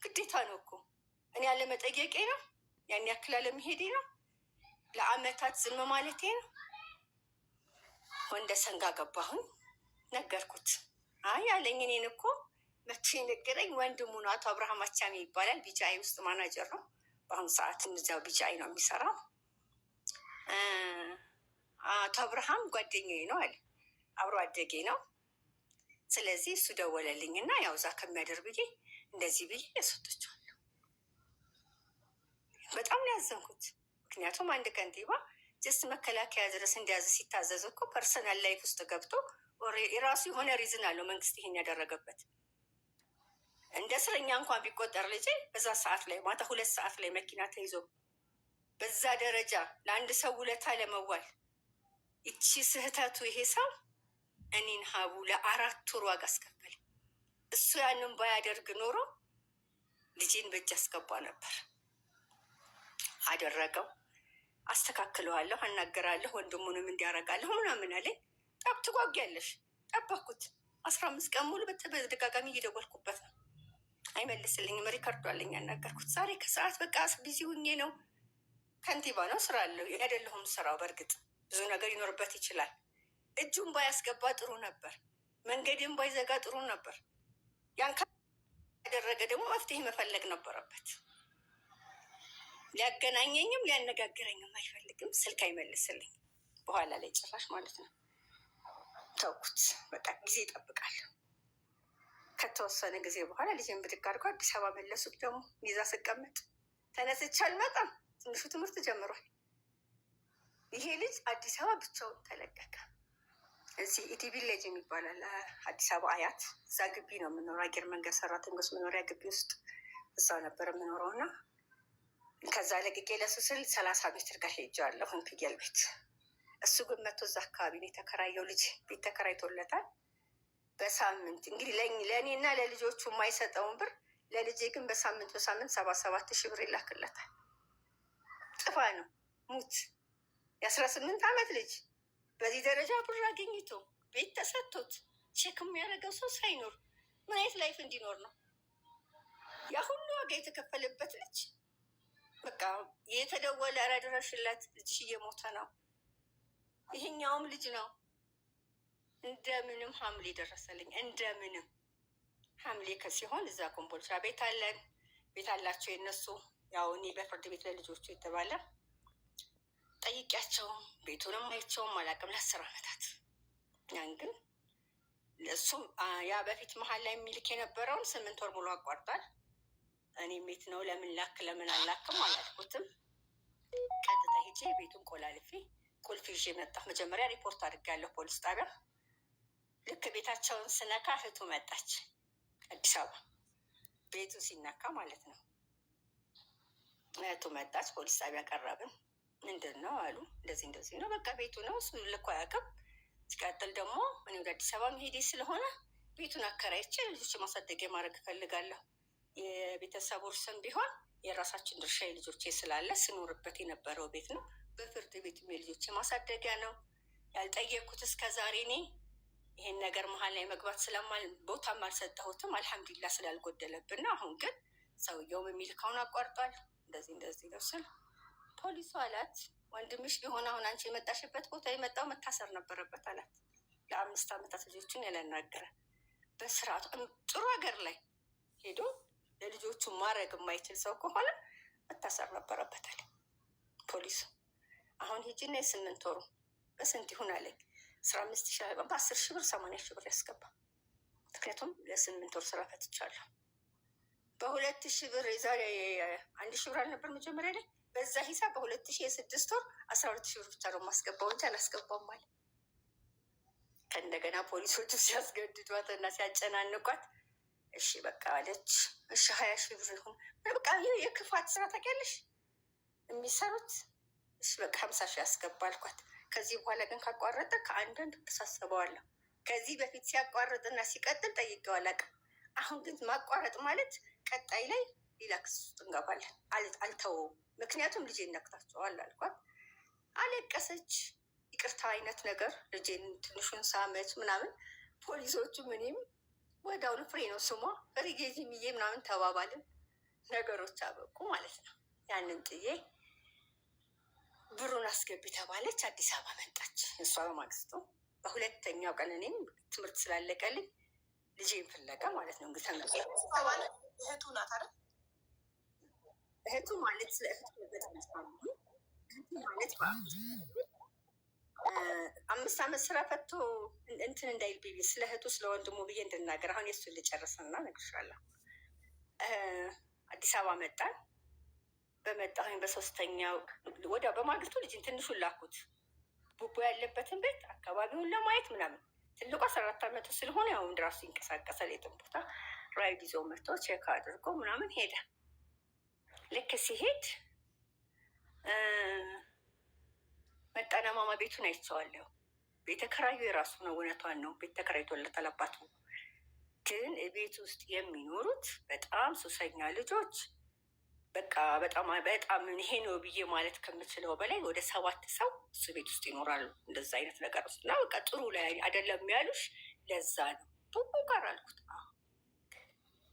ግዴታ ነው እኮ እኔ ያለመጠየቄ ነው። ያን ያክል አለመሄዴ ነው። ለአመታት ዝም ማለቴ ነው። ወንደ ሰንጋ ገባሁኝ። ነገርኩት። አይ አለኝ። እኔን እኮ መቼ ነገረኝ። ወንድሙ ነው፣ አቶ አብርሃም አቻሜ ይባላል። ቢጫይ ውስጥ ማናጀር ነው። በአሁኑ ሰዓት እዚያው ቢጫይ ነው የሚሰራው። አቶ አብርሃም ጓደኛዬ ነው አለ፣ አብሮ አደጌ ነው። ስለዚህ እሱ ደወለልኝ እና ያው እዛ ከሚያደር ብዬ እንደዚህ ብዬ ያስወጥቸዋለሁ። በጣም ነው ያዘንኩት። ምክንያቱም አንድ ከንቲባ ጀስት መከላከያ ድረስ እንዲያዝ ሲታዘዝ እኮ ፐርሰናል ላይፍ ውስጥ ገብቶ የራሱ የሆነ ሪዝን አለው መንግስት ይሄን ያደረገበት። እንደ እስረኛ እንኳን ቢቆጠር ልጄ በዛ ሰዓት ላይ ማታ 2 ሰዓት ላይ መኪና ተይዞ በዛ ደረጃ ለአንድ ሰው ውለታ ለመዋል ይቺ ስህተቱ ይሄ ሰው እኔን ሀቡ ለ4 ወር ዋጋ አስከፈለ። እሱ ያንን ባያደርግ ኖሮ ልጄን በእጅ አስገባ ነበር። አደረገው። አስተካክለዋለሁ፣ አናገራለሁ፣ ወንድሙንም እንዲያረጋለሁ ምናምን አለኝ። ትጓጊያለሽ። ጠበኩት። 15 ቀን ሙሉ በተደጋጋሚ እየደወልኩበት ነው። አይመልስልኝም። ሪከርዶ አለኝ፣ ያናገርኩት። ዛሬ ከሰዓት በቃ ቢዚ ሁኜ ነው። ከንቲባ ነው፣ ስራ አለው። አይደለሁም ስራው። በእርግጥ ብዙ ነገር ይኖርበት ይችላል። እጁን ባያስገባ ጥሩ ነበር። መንገድን ባይዘጋ ጥሩ ነበር። ያን ካደረገ ደግሞ መፍትሄ መፈለግ ነበረበት። ሊያገናኘኝም ሊያነጋግረኝም አይፈልግም። ስልክ አይመልስልኝ። በኋላ ላይ ጭራሽ ማለት ነው ተውኩት። በቃ ጊዜ ይጠብቃለሁ። ከተወሰነ ጊዜ በኋላ ልጄን ብድግ አድርጎ አዲስ አበባ መለሱት። ደግሞ ይዛ ስቀመጥ ተነስቼ አልመጣም። ትንሹ ትምህርት ጀምሯል። ይሄ ልጅ አዲስ አበባ ብቻውን ተለቀቀ። እዚህ ኢቲ ቪሌጅ የሚባላል አዲስ አበባ አያት፣ እዛ ግቢ ነው የምኖረው። አየር መንገድ ሰራተኞች መኖሪያ ግቢ ውስጥ እዛ ነበር የምኖረው እና ከዛ ለቅቄ ለሱ ስል 30 ሜትር ጋር ሄጃለሁ ፍየል ቤት። እሱ ግን መቶ እዛ አካባቢ ነው የተከራየው። ልጅ ቤት ተከራይቶለታል። በሳምንት እንግዲህ ለእኔ እና ለልጆቹ የማይሰጠውን ብር ለልጄ ግን በሳምንት 77 ሺህ ብር ይላክለታል። ጥፋ ነው ሙት። የ18 ዓመት ልጅ በዚህ ደረጃ ብር አገኝቶ ቤት ተሰጥቶት ቼክ የሚያደርገው ሰው ሳይኖር ምን አይነት ላይፍ እንዲኖር ነው? ያ ሁሉ ዋጋ የተከፈለበት ልጅ በቃ የተደወለ ኧረ ድረሽለት ልጅሽ እየሞተ ነው። ይሄኛውም ልጅ ነው። እንደምንም ሐምሌ ደረሰልኝ። እንደምንም ሐምሌ ሲሆን እዛ ኮምቦልቻ ቤት አለን። ቤት አላቸው የነሱ። ያው እኔ በፍርድ ቤት ለልጆቹ የተባለ ጠይቂያቸውም ቤቱንም አይቸውም አላውቅም ለ10 ዓመታት። ያን ግን እሱ ያ በፊት መሀል ላይ የሚልክ የነበረውን 8 ወር ሙሉ አቋርጧል። እኔም ቤት ነው ለምን ላክ ለምን አላክም አላልኩትም። ቀጥታ ሄጄ ቤቱን ቆላልፌ ቁልፍ ይዤ መጣሁ። መጀመሪያ ሪፖርት አድርጌያለሁ ፖሊስ ጣቢያ። ልክ ቤታቸውን ስነካ እህቱ መጣች። አዲስ አበባ ቤቱ ሲነካ ማለት ነው። እህቱ መጣች። ፖሊስ ጣቢያ ቀረብን። ምንድን ነው አሉ። እንደዚህ እንደዚህ ነው በቃ ቤቱ ነው እሱ ልኮ አያውቅም። ሲቀጥል ደግሞ እኔ ወደ አዲስ አበባ መሄዴ ስለሆነ ቤቱን አከራይቼ ልጆች ማሳደጊያ ማድረግ እፈልጋለሁ። የቤተሰቡ እርስም ቢሆን የራሳችን ድርሻ የልጆቼ ስላለ ስኖርበት የነበረው ቤት ነው። በፍርድ ቤት የልጆቼ ማሳደጊያ ነው። ያልጠየቅኩት እስከ ዛሬ እኔ ይሄን ነገር መሀል ላይ መግባት ቦታም አልሰጠሁትም። አልሐምዱሊላ ስላልጎደለብን ነው። አሁን ግን ሰውየውም የሚልካውን አቋርጧል። እንደዚህ እንደዚህ ነው ስል ፖሊሱ አላት ወንድምሽ ቢሆን አሁን አንቺ የመጣሽበት ቦታ የመጣው መታሰር ነበረበት አላት። ለ5 ዓመታት ልጆቹን ያላናገረ በስርዓቱ ጥሩ ሀገር ላይ ሄዶ ለልጆቹ ማድረግ የማይችል ሰው ከሆነ መታሰር ነበረበታል ፖሊሱ። አሁን ሂጂና የ8 ወሩ በስንት ይሁን አለኝ። 15 ሺህ በ10 ሺህ ብር 80 ሺህ ብር ያስገባ። ምክንያቱም ለ8 ወር ስራ ፈትቻለሁ። በ2 ሺህ ብር የዛሬ 1 ሺህ ብር አልነበር መጀመሪያ ላይ በዛ ሂሳብ በ2 ሺህ የ6 ወር 12 ሺህ ብር ብቻ ነው ማስገባው እንጂ አላስገባም አለ። ከእንደገና ፖሊሶቹ ሲያስገድዷት እና ሲያጨናንቋት እሺ በቃ አለች። እሺ 20 ሺህ ብር ይሁን በቃ የክፋት ስራ ታውቂያለሽ የሚሰሩት። እሺ በቃ 50 ሺህ ያስገባ አልኳት። ከዚህ በኋላ ግን ካቋረጠ ከአንዳንድ ተሳስበዋለሁ። ከዚህ በፊት ሲያቋርጥና ሲቀጥል ጠይቄው አላውቅም። አሁን ግን ማቋረጥ ማለት ቀጣይ ላይ ሌላ ክስ ውስጥ እንገባለን። አልተወውም። ምክንያቱም ልጄን ነክታቸዋል አልኳት። አለቀሰች። ይቅርታ አይነት ነገር ልጄን ትንሹን ሳመች ምናምን። ፖሊሶቹ ምንም ወዳውኑ ፍሬ ነው ስሟ ሪጌዚ ሚዬ ምናምን ተባባልን። ነገሮች አበቁ ማለት ነው። ያንን ጥዬ ብሩን አስገቢ ተባለች። አዲስ አበባ መጣች እሷ በማግስቱ። በሁለተኛው ቀን እኔም ትምህርት ስላለቀልኝ ልጄን ፍለጋ ማለት ነው። እንግዲህ እህቱ ናት አይደል? እህቱ ማለት ስለ እህቱ ማለት 5 ዓመት ስራ ፈቶ እንትን እንዳይል ብዬ ስለ እህቱ ስለ ወንድሙ ብዬ እንድናገር አሁን የሱን ልጨርስና እነግርሻለሁ። አዲስ አበባ መጣን። በመጣሁኝ በሶስተኛው ወዲያው በማግስቱ ልጅን ትንሹን ላኩት ቡቡ ያለበትን ቤት አካባቢውን ለማየት ምናምን። ትልቁ 14 ዓመቱ ስለሆነ ያው እንደራሱ ይንቀሳቀሳል። የትም ቦታ ራይድ ይዞ መጥቶ ቼክ አድርጎ ምናምን ሄደ። ልክ ሲሄድ መጣና ማማ ቤቱን አይቼዋለሁ። ቤተ ከራዩ የራሱ ነው። እውነቷን ነው። ቤት ተከራይቶለታል አባቱ። ግን ቤት ውስጥ የሚኖሩት በጣም ሱሰኛ ልጆች፣ በቃ በጣም ይሄ ነው ብዬ ማለት ከምችለው በላይ ወደ 7 ሰው እሱ ቤት ውስጥ ይኖራሉ። እንደዛ አይነት ነገር ውስጥ እና በቃ ጥሩ ላይ አይደለም ያሉሽ። ለዛ ነው ቡቡ ጋር አልኩት።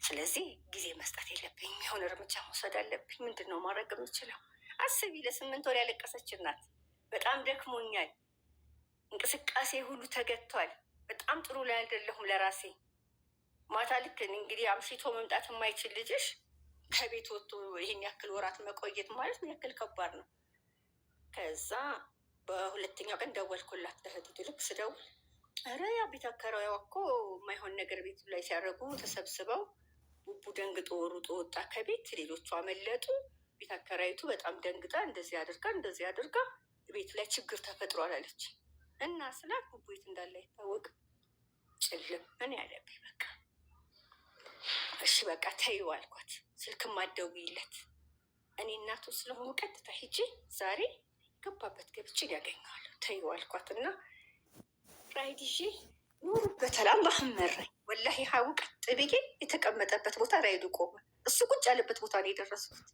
ስለዚህ ጊዜ መስጠት የለብኝ፣ የሆነ እርምጃ መውሰድ አለብኝ። ምንድን ነው ማድረግ የምችለው? አስቢ፣ ለ8 ወር ያለቀሰች እናት። በጣም ደክሞኛል፣ እንቅስቃሴ ሁሉ ተገቷል። በጣም ጥሩ ላይ አይደለሁም ለራሴ። ማታ ልክ እንግዲህ አምሽቶ መምጣት የማይችል ልጅሽ ከቤት ወጥቶ ይህን ያክል ወራት መቆየት ማለት ምን ያክል ከባድ ነው። ከዛ በሁለተኛው ቀን ደወልኩላት ለእህቴ። ልክ ስደውል ኧረ ያ ቤት አከራይዋ እኮ የማይሆን ነገር ቤቱ ላይ ሲያደርጉ ተሰብስበው ቡቡ ደንግጦ ሩጦ ወጣ ከቤት፣ ሌሎቹ አመለጡ። ቤት አከራይቱ በጣም ደንግጣ እንደዚህ አድርጋ ቤቱ ላይ ችግር ተፈጥሯል አለች። እና ስላት ቡቡ የት እንዳለ አይታወቅም። ጭልም ምን ያለብኝ በቃ እሺ በቃ ተይው አልኳት። ስልክም አትደውይለት፣ እኔ እናቱ ስለሆኑ ቀጥታ ሂጂ ዛሬ ገባበት ገብቼ ያገኘዋለሁ። ተይው አልኳት እና ራይድ ይዤ ኖሩበታል። አላህም መራኝ። ወላሂ ሀቡ ቀጥ ብዬ የተቀመጠበት ቦታ ራይዱ ቆመ። እሱ ቁጭ ያለበት ቦታ ነው የደረስኩት።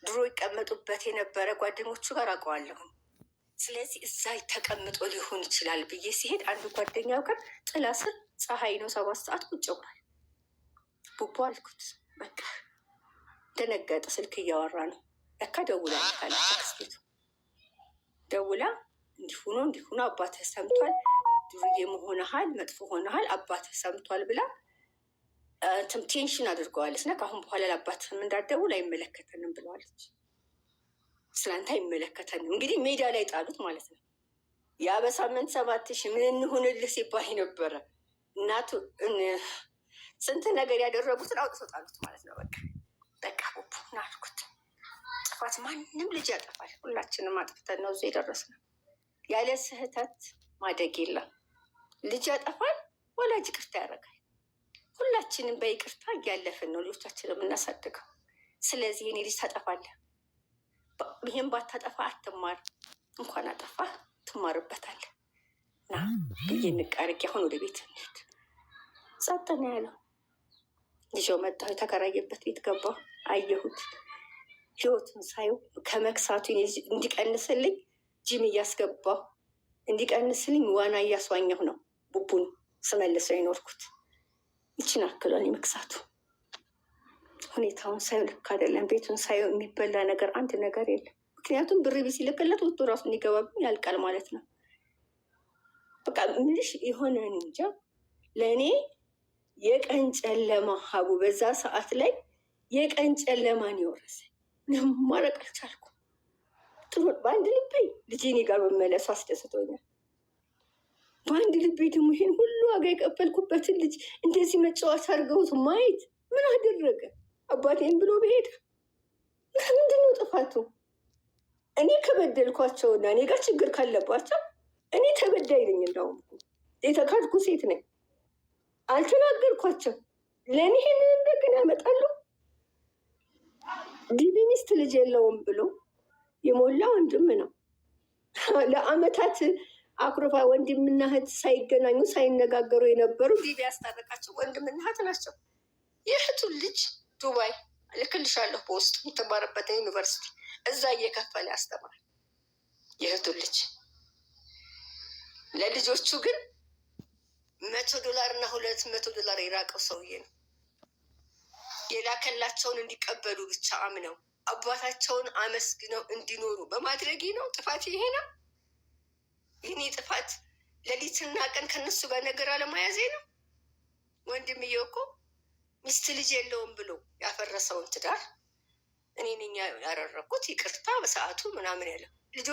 ድሮ ይቀመጡበት የነበረ ጓደኞቹ ጋር አውቀዋለሁ። ስለዚህ እዛ ተቀምጦ ሊሆን ይችላል ብዬ ሲሄድ አንዱ ጓደኛው ጋር ጥላ ስር ፀሐይ ነው 7 ሰዓት ቁጭ ብሏል። ቡቡ አልኩት። በቃ ደነገጠ። ስልክ እያወራ ነው ለካ ደውላ ካለች ደውላ እንዲሁኖ አባትህ ሰምቷል፣ ዱርዬ መሆንሃል፣ መጥፎ ሆነሃል፣ አባትህ ሰምቷል ብላ ቴንሽን አድርገዋለች። እና ከአሁን በኋላ ለአባትህም እንዳትደውል አይመለከተንም ብለዋለች። ስለአንተ አይመለከተንም። እንግዲህ ሜዳ ላይ ጣሉት ማለት ነው። ያ በሳምንት 7,000 ምን እንሁንልህ ሲባል ነበረ። እናቱ ስንት ነገር ያደረጉትን አውጥተው ጣሉት ማለት ነው። በቃ ቡቡ ና አልኩት። ጥፋት ማንም ልጅ ያጠፋል። ሁላችንም አጥፍተን ነው እዚህ የደረስነው። ያለ ስህተት ማደግ የለም። ልጅ ያጠፋል፣ ወላጅ ይቅርታ ያደርጋል። ሁላችንም በይቅርታ እያለፍን ነው ልጆቻችን የምናሳድገው። ስለዚህ የኔ ልጅ ታጠፋለህ፣ ይህም ባታጠፋ አትማር፣ እንኳን አጠፋ ትማርበታለህ። ና ብዬ ንቃርግ አሁን ወደ ቤት እንሂድ። ጸጥ ነው ያለው። ይዤው መጣሁ። የተከራየበት ቤት ገባሁ፣ አየሁት። ህይወቱን ሳየው ከመክሳቱ እንዲቀንስልኝ ጂም እያስገባሁ እንዲቀንስልኝ ዋና እያስዋኘሁ ነው ቡቡን ስመልሰው የኖርኩት። ይችን አክሏል የመክሳቱ። ሁኔታውን ሳየው ልክ አይደለም። ቤቱን ሳየው የሚበላ ነገር አንድ ነገር የለም። ምክንያቱም ብር ቢሲልክለት ወጥቶ ራሱ እንዲገባብኝ ያልቃል ማለት ነው። በቃ ምንሽ የሆነ እንጃ ለእኔ የቀን ጨለማ ሀቡ፣ በዛ ሰዓት ላይ የቀን ጨለማን የወረሰ ማረቅ አልቻልኩም። ጥሩ በአንድ ልቤ ልጄ እኔ ጋር መመለሱ አስደስቶኛል። በአንድ ልቤ ደግሞ ይሄን ሁሉ ዋጋ የቀበልኩበትን ልጅ እንደዚህ መጫወት አድርገውት ማየት ምን አደረገ? አባቴን ብሎ በሄደ ምንድነው ጥፋቱ? እኔ ከበደልኳቸውና እኔ ጋር ችግር ካለባቸው እኔ ተበዳይ ነኝ። እንዳውም የተካድኩ ሴት ነኝ። አልተናገርኳቸው። ለእኔ ይሄንን እንደገና ያመጣሉ። ዲቢ ሚስት ልጅ የለውም ብሎ የሞላ ወንድም ነው። ለአመታት አኩርፋ ወንድምና እህት ሳይገናኙ ሳይነጋገሩ የነበሩ ዲቢ ያስታረቃቸው ወንድምና እህት ናቸው። የእህቱን ልጅ ዱባይ ልክልሻለሁ በውስጥ የተማረበትን ዩኒቨርሲቲ እዛ እየከፈለ ያስተምራል። የእህቱን ልጅ ለልጆቹ ግን $100 እና $200 የራቀው ሰውዬ ነው። የላከላቸውን እንዲቀበሉ ብቻ አምነው አባታቸውን አመስግነው እንዲኖሩ በማድረጌ ነው ጥፋት ይሄ ነው የኔ ጥፋት። ሌሊትና ቀን ከነሱ ጋር ነገር አለማያዜ ነው። ወንድምዬው እኮ ሚስት ልጅ የለውም ብሎ ያፈረሰውን ትዳር እኔ ነኝ ያደረኩት፣ ይቅርታ በሰዓቱ ምናምን ያለው